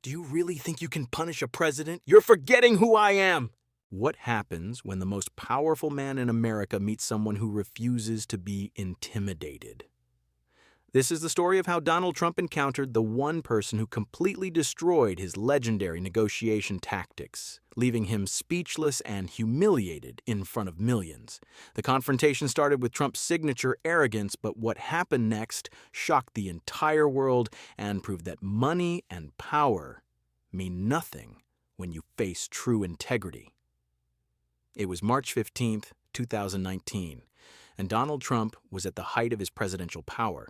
Do you really think you can punish a president? You're forgetting who I am! What happens when the most powerful man in America meets someone who refuses to be intimidated? This is the story of how Donald Trump encountered the one person who completely destroyed his legendary negotiation tactics, leaving him speechless and humiliated in front of millions. The confrontation started with Trump's signature arrogance, but what happened next shocked the entire world and proved that money and power mean nothing when you face true integrity. It was March 15th, 2019, and Donald Trump was at the height of his presidential power.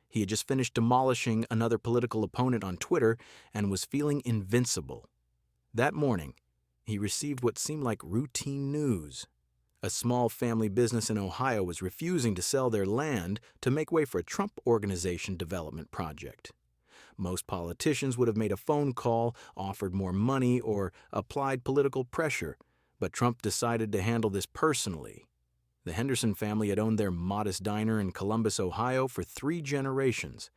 He had just finished demolishing another political opponent on Twitter and was feeling invincible. That morning, he received what seemed like routine news. A small family business in Ohio was refusing to sell their land to make way for a Trump Organization development project. Most politicians would have made a phone call, offered more money, or applied political pressure, but Trump decided to handle this personally. The Henderson family had owned their modest diner in Columbus, Ohio for 3 generations.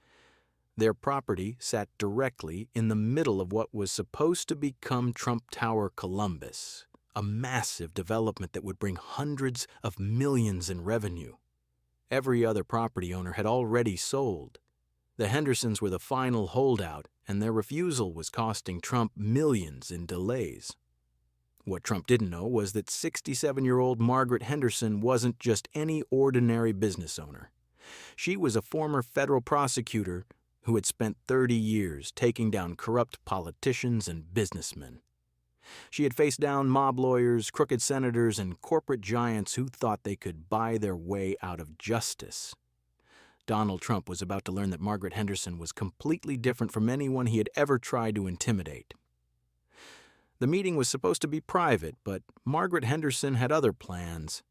Their property sat directly in the middle of what was supposed to become Trump Tower Columbus, a massive development that would bring hundreds of millions in revenue. Every other property owner had already sold. The Hendersons were the final holdout, and their refusal was costing Trump millions in delays. What Trump didn't know was that 67-year-old Margaret Henderson wasn't just any ordinary business owner. She was a former federal prosecutor who had spent 30 years taking down corrupt politicians and businessmen. She had faced down mob lawyers, crooked senators, and corporate giants who thought they could buy their way out of justice. Donald Trump was about to learn that Margaret Henderson was completely different from anyone he had ever tried to intimidate. The meeting was supposed to be private, but Margaret Henderson had other plans.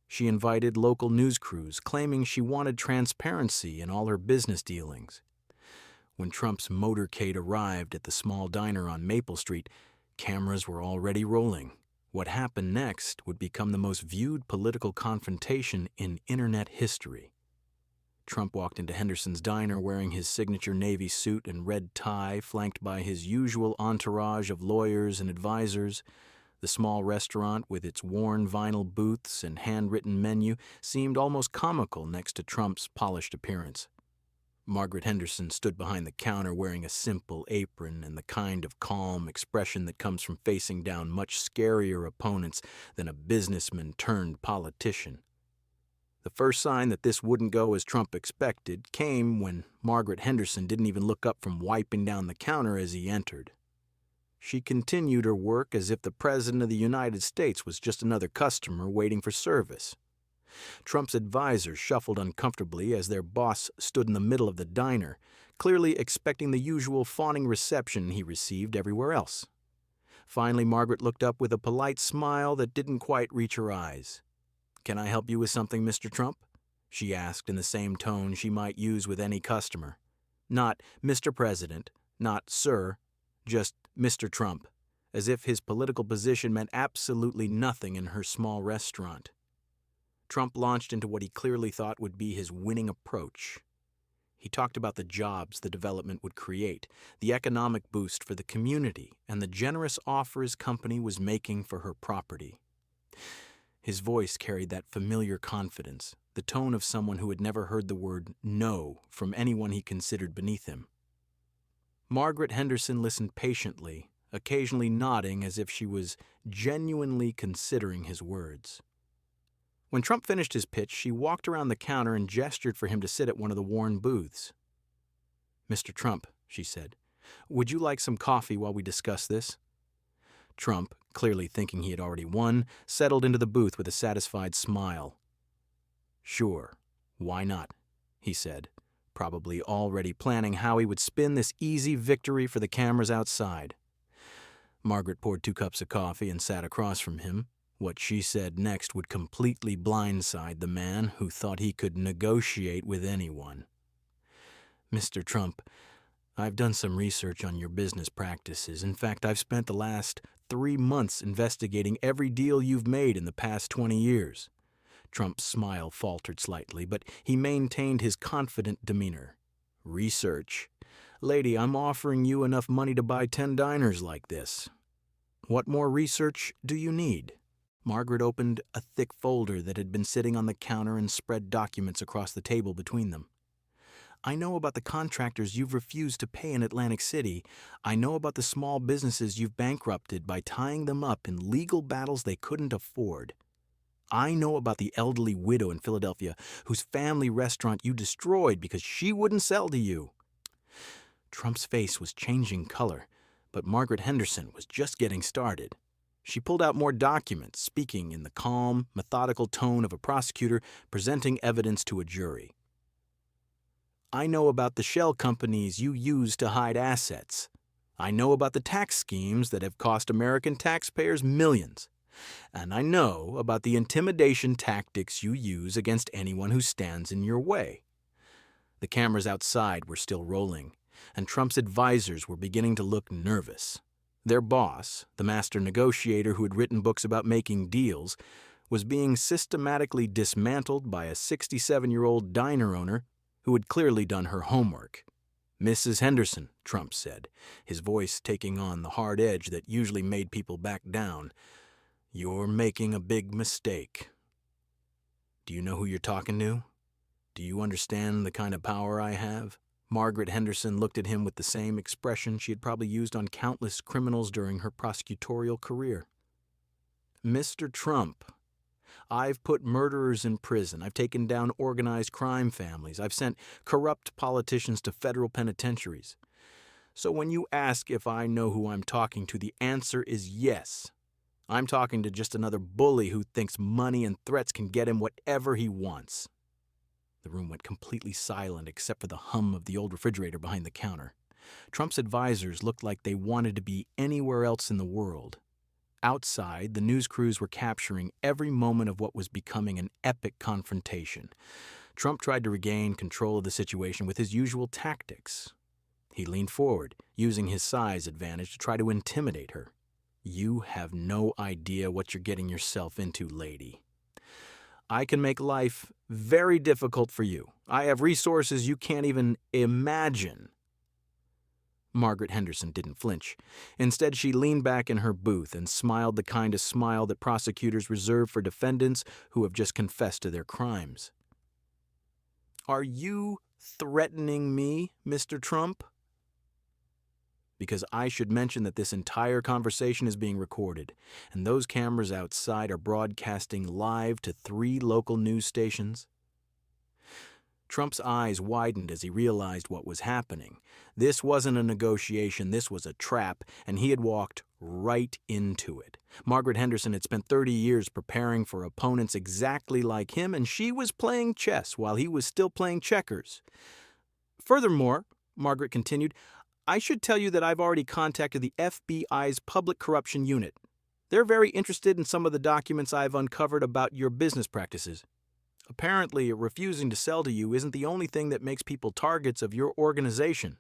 She invited local news crews, claiming she wanted transparency in all her business dealings. When Trump's motorcade arrived at the small diner on Maple Street, cameras were already rolling. What happened next would become the most viewed political confrontation in Internet history. Trump walked into Henderson's diner wearing his signature navy suit and red tie, flanked by his usual entourage of lawyers and advisors. The small restaurant, with its worn vinyl booths and handwritten menu, seemed almost comical next to Trump's polished appearance. Margaret Henderson stood behind the counter wearing a simple apron and the kind of calm expression that comes from facing down much scarier opponents than a businessman turned politician. The first sign that this wouldn't go as Trump expected came when Margaret Henderson didn't even look up from wiping down the counter as he entered. She continued her work as if the President of the United States was just another customer waiting for service. Trump's advisors shuffled uncomfortably as their boss stood in the middle of the diner, clearly expecting the usual fawning reception he received everywhere else. Finally, Margaret looked up with a polite smile that didn't quite reach her eyes. "Can I help you with something, Mr. Trump?" she asked in the same tone she might use with any customer. Not Mr. President, not Sir, just Mr. Trump, as if his political position meant absolutely nothing in her small restaurant. Trump launched into what he clearly thought would be his winning approach. He talked about the jobs the development would create, the economic boost for the community, and the generous offer his company was making for her property. His voice carried that familiar confidence, the tone of someone who had never heard the word no from anyone he considered beneath him. Margaret Henderson listened patiently, occasionally nodding as if she was genuinely considering his words. When Trump finished his pitch, she walked around the counter and gestured for him to sit at one of the worn booths. "Mr. Trump," she said, "would you like some coffee while we discuss this?" Trump, clearly thinking he had already won, settled into the booth with a satisfied smile. "Sure, why not?" he said, probably already planning how he would spin this easy victory for the cameras outside. Margaret poured 2 cups of coffee and sat across from him. What she said next would completely blindside the man who thought he could negotiate with anyone. "Mr. Trump, I've done some research on your business practices. In fact, I've spent the last 3 months investigating every deal you've made in the past 20 years. Trump's smile faltered slightly, but he maintained his confident demeanor. "Research? Lady, I'm offering you enough money to buy 10 diners like this. What more research do you need? Margaret opened a thick folder that had been sitting on the counter and spread documents across the table between them. I know about the contractors you've refused to pay in Atlantic City. I know about the small businesses you've bankrupted by tying them up in legal battles they couldn't afford. I know about the elderly widow in Philadelphia whose family restaurant you destroyed because she wouldn't sell to you. Trump's face was changing color, but Margaret Henderson was just getting started. She pulled out more documents, speaking in the calm, methodical tone of a prosecutor presenting evidence to a jury. I know about the shell companies you used to hide assets. I know about the tax schemes that have cost American taxpayers millions. And I know about the intimidation tactics you use against anyone who stands in your way. The cameras outside were still rolling, and Trump's advisors were beginning to look nervous. Their boss, the master negotiator who had written books about making deals, was being systematically dismantled by a 67-year-old diner owner who had clearly done her homework. Mrs. Henderson, Trump said, his voice taking on the hard edge that usually made people back down, you're making a big mistake. Do you know who you're talking to? Do you understand the kind of power I have? Margaret Henderson looked at him with the same expression she had probably used on countless criminals during her prosecutorial career. Mr. Trump, I've put murderers in prison. I've taken down organized crime families. I've sent corrupt politicians to federal penitentiaries. So when you ask if I know who I'm talking to, the answer is yes. I'm talking to just another bully who thinks money and threats can get him whatever he wants. The room went completely silent except for the hum of the old refrigerator behind the counter. Trump's advisors looked like they wanted to be anywhere else in the world. Outside, the news crews were capturing every moment of what was becoming an epic confrontation. Trump tried to regain control of the situation with his usual tactics. He leaned forward, using his size advantage to try to intimidate her. You have no idea what you're getting yourself into, lady. I can make life very difficult for you. I have resources you can't even imagine. Margaret Henderson didn't flinch. Instead, she leaned back in her booth and smiled the kind of smile that prosecutors reserve for defendants who have just confessed to their crimes. Are you threatening me, Mr. Trump? Because I should mention that this entire conversation is being recorded, and those cameras outside are broadcasting live to 3 local news stations. Trump's eyes widened as he realized what was happening. This wasn't a negotiation, this was a trap, and he had walked right into it. Margaret Henderson had spent 30 years preparing for opponents exactly like him, and she was playing chess while he was still playing checkers. Furthermore, Margaret continued, I should tell you that I've already contacted the FBI's Public Corruption Unit. They're very interested in some of the documents I've uncovered about your business practices. Apparently, refusing to sell to you isn't the only thing that makes people targets of your organization.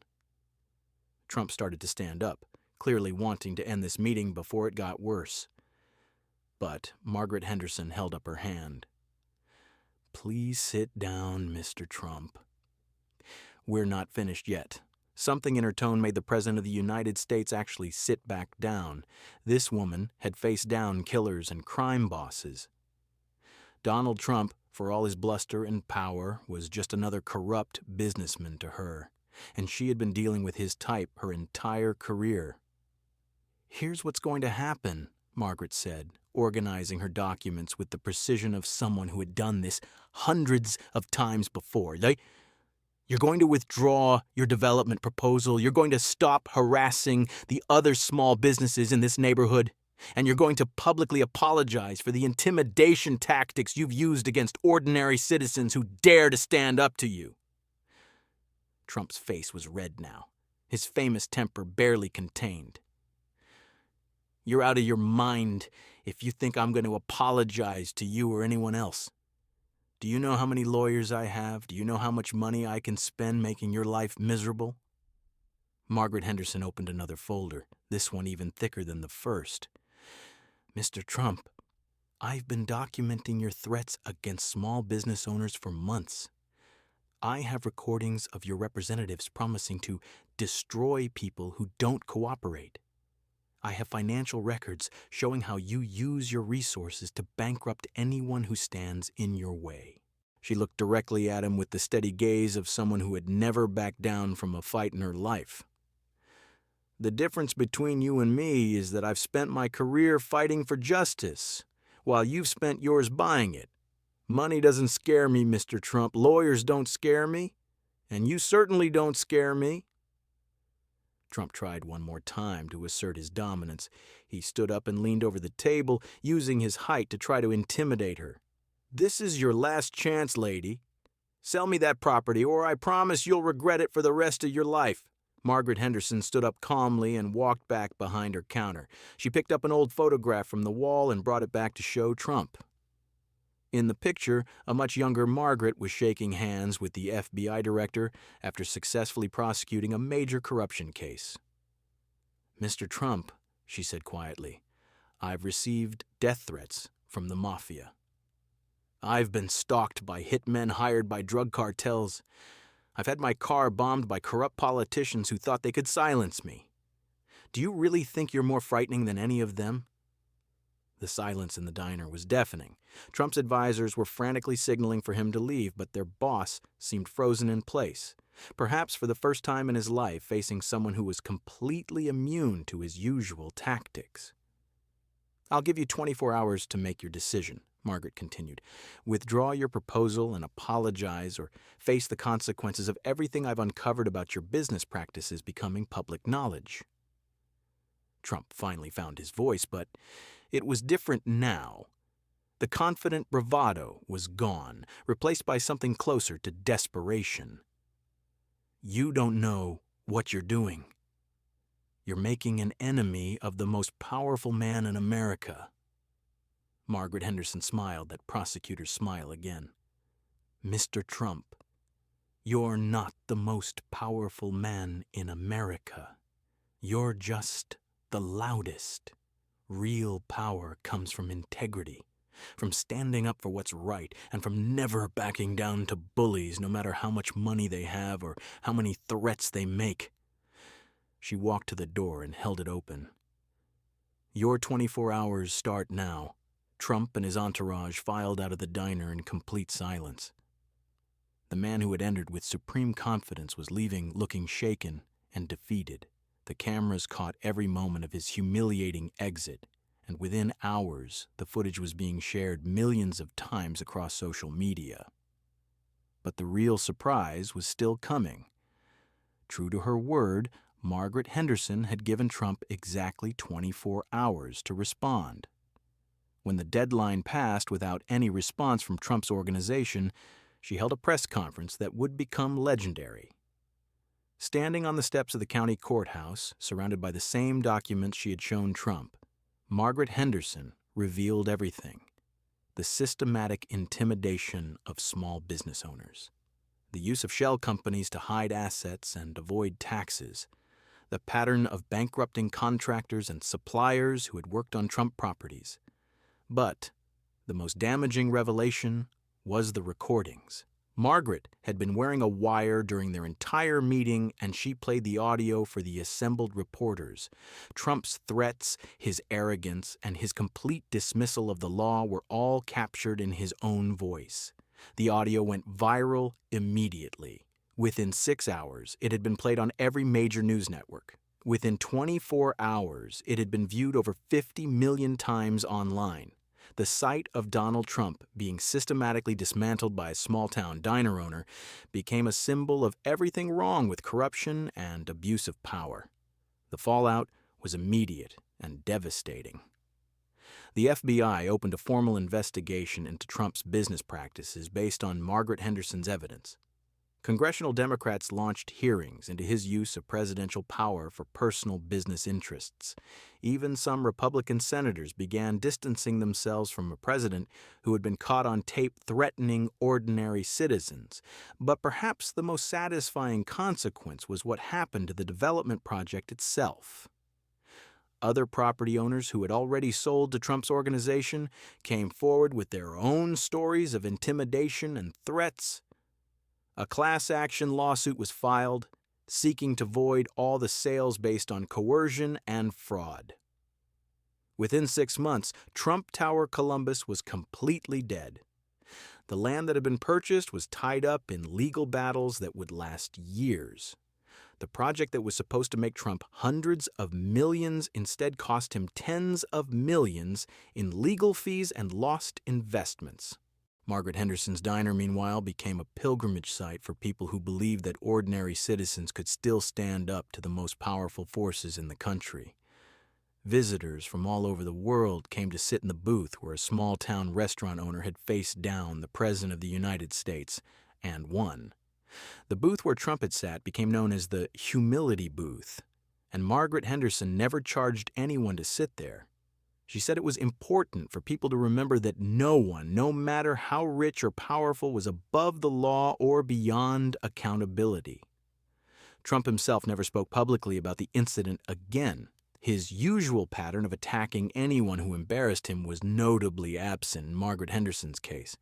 Trump started to stand up, clearly wanting to end this meeting before it got worse. But Margaret Henderson held up her hand. Please sit down, Mr. Trump. We're not finished yet. Something in her tone made the President of the United States actually sit back down. This woman had faced down killers and crime bosses. Donald Trump, for all his bluster and power, was just another corrupt businessman to her, and she had been dealing with his type her entire career. Here's what's going to happen, Margaret said, organizing her documents with the precision of someone who had done this hundreds of times before. You're going to withdraw your development proposal. You're going to stop harassing the other small businesses in this neighborhood. And you're going to publicly apologize for the intimidation tactics you've used against ordinary citizens who dare to stand up to you. Trump's face was red now, his famous temper barely contained. You're out of your mind if you think I'm going to apologize to you or anyone else. Do you know how many lawyers I have? Do you know how much money I can spend making your life miserable? Margaret Henderson opened another folder, this one even thicker than the first. Mr. Trump, I've been documenting your threats against small business owners for months. I have recordings of your representatives promising to destroy people who don't cooperate. I have financial records showing how you use your resources to bankrupt anyone who stands in your way. She looked directly at him with the steady gaze of someone who had never backed down from a fight in her life. The difference between you and me is that I've spent my career fighting for justice, while you've spent yours buying it. Money doesn't scare me, Mr. Trump. Lawyers don't scare me. And you certainly don't scare me. Trump tried one more time to assert his dominance. He stood up and leaned over the table, using his height to try to intimidate her. This is your last chance, lady. Sell me that property, or I promise you'll regret it for the rest of your life. Margaret Henderson stood up calmly and walked back behind her counter. She picked up an old photograph from the wall and brought it back to show Trump. In the picture, a much younger Margaret was shaking hands with the FBI director after successfully prosecuting a major corruption case. Mr. Trump, she said quietly, I've received death threats from the mafia. I've been stalked by hitmen hired by drug cartels. I've had my car bombed by corrupt politicians who thought they could silence me. Do you really think you're more frightening than any of them? The silence in the diner was deafening. Trump's advisors were frantically signaling for him to leave, but their boss seemed frozen in place, perhaps for the first time in his life facing someone who was completely immune to his usual tactics. I'll give you 24 hours to make your decision, Margaret continued. Withdraw your proposal and apologize, or face the consequences of everything I've uncovered about your business practices becoming public knowledge. Trump finally found his voice, but it was different now. The confident bravado was gone, replaced by something closer to desperation. You don't know what you're doing. You're making an enemy of the most powerful man in America. Margaret Henderson smiled that prosecutor's smile again. Mr. Trump, you're not the most powerful man in America. You're just the loudest. Real power comes from integrity, from standing up for what's right, and from never backing down to bullies, no matter how much money they have or how many threats they make. She walked to the door and held it open. Your 24 hours start now. Trump and his entourage filed out of the diner in complete silence. The man who had entered with supreme confidence was leaving looking shaken and defeated. The cameras caught every moment of his humiliating exit, and within hours, the footage was being shared millions of times across social media. But the real surprise was still coming. True to her word, Margaret Henderson had given Trump exactly 24 hours to respond. When the deadline passed without any response from Trump's organization, she held a press conference that would become legendary. Standing on the steps of the county courthouse, surrounded by the same documents she had shown Trump, Margaret Henderson revealed everything. The systematic intimidation of small business owners, the use of shell companies to hide assets and avoid taxes, the pattern of bankrupting contractors and suppliers who had worked on Trump properties. But the most damaging revelation was the recordings. Margaret had been wearing a wire during their entire meeting, and she played the audio for the assembled reporters. Trump's threats, his arrogance, and his complete dismissal of the law were all captured in his own voice. The audio went viral immediately. Within 6 hours, it had been played on every major news network. Within 24 hours, it had been viewed over 50 million times online. The sight of Donald Trump being systematically dismantled by a small-town diner owner became a symbol of everything wrong with corruption and abuse of power. The fallout was immediate and devastating. The FBI opened a formal investigation into Trump's business practices based on Margaret Henderson's evidence. Congressional Democrats launched hearings into his use of presidential power for personal business interests. Even some Republican senators began distancing themselves from a president who had been caught on tape threatening ordinary citizens. But perhaps the most satisfying consequence was what happened to the development project itself. Other property owners who had already sold to Trump's organization came forward with their own stories of intimidation and threats. A class action lawsuit was filed, seeking to void all the sales based on coercion and fraud. Within 6 months, Trump Tower Columbus was completely dead. The land that had been purchased was tied up in legal battles that would last years. The project that was supposed to make Trump hundreds of millions instead cost him tens of millions in legal fees and lost investments. Margaret Henderson's diner, meanwhile, became a pilgrimage site for people who believed that ordinary citizens could still stand up to the most powerful forces in the country. Visitors from all over the world came to sit in the booth where a small-town restaurant owner had faced down the President of the United States and won. The booth where Trump had sat became known as the humility booth, and Margaret Henderson never charged anyone to sit there. She said it was important for people to remember that no one, no matter how rich or powerful, was above the law or beyond accountability. Trump himself never spoke publicly about the incident again. His usual pattern of attacking anyone who embarrassed him was notably absent in Margaret Henderson's case.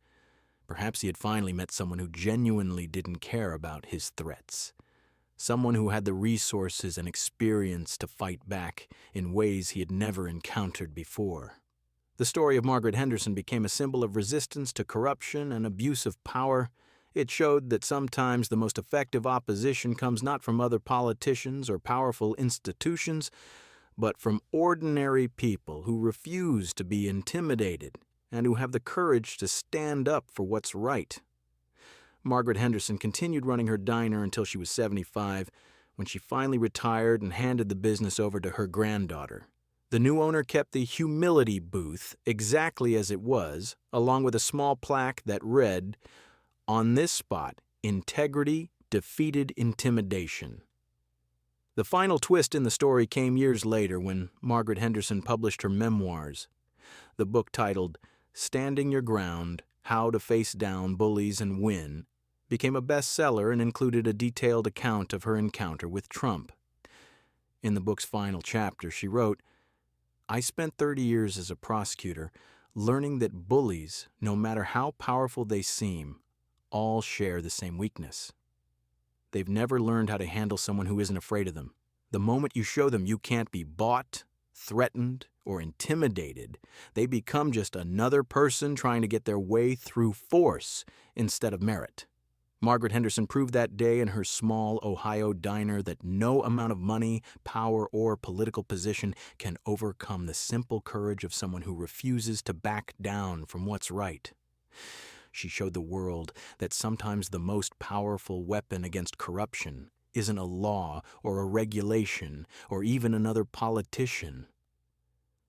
Perhaps he had finally met someone who genuinely didn't care about his threats. Someone who had the resources and experience to fight back in ways he had never encountered before. The story of Margaret Henderson became a symbol of resistance to corruption and abuse of power. It showed that sometimes the most effective opposition comes not from other politicians or powerful institutions, but from ordinary people who refuse to be intimidated and who have the courage to stand up for what's right. Margaret Henderson continued running her diner until she was 75, when she finally retired and handed the business over to her granddaughter. The new owner kept the humility booth exactly as it was, along with a small plaque that read, "On this spot, integrity defeated intimidation." The final twist in the story came years later when Margaret Henderson published her memoirs. The book, titled Standing Your Ground: How to Face Down Bullies and Win, became a bestseller and included a detailed account of her encounter with Trump. In the book's final chapter, she wrote, "I spent 30 years as a prosecutor learning that bullies, no matter how powerful they seem, all share the same weakness. They've never learned how to handle someone who isn't afraid of them. The moment you show them you can't be bought, threatened, or intimidated, they become just another person trying to get their way through force instead of merit." Margaret Henderson proved that day in her small Ohio diner that no amount of money, power, or political position can overcome the simple courage of someone who refuses to back down from what's right. She showed the world that sometimes the most powerful weapon against corruption isn't a law or a regulation or even another politician.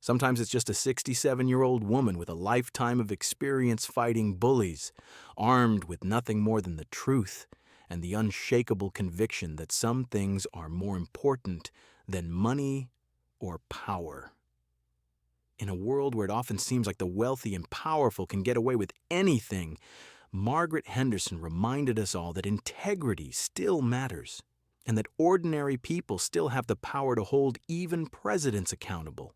Sometimes it's just a 67-year-old woman with a lifetime of experience fighting bullies, armed with nothing more than the truth and the unshakable conviction that some things are more important than money or power. In a world where it often seems like the wealthy and powerful can get away with anything, Margaret Henderson reminded us all that integrity still matters, and that ordinary people still have the power to hold even presidents accountable.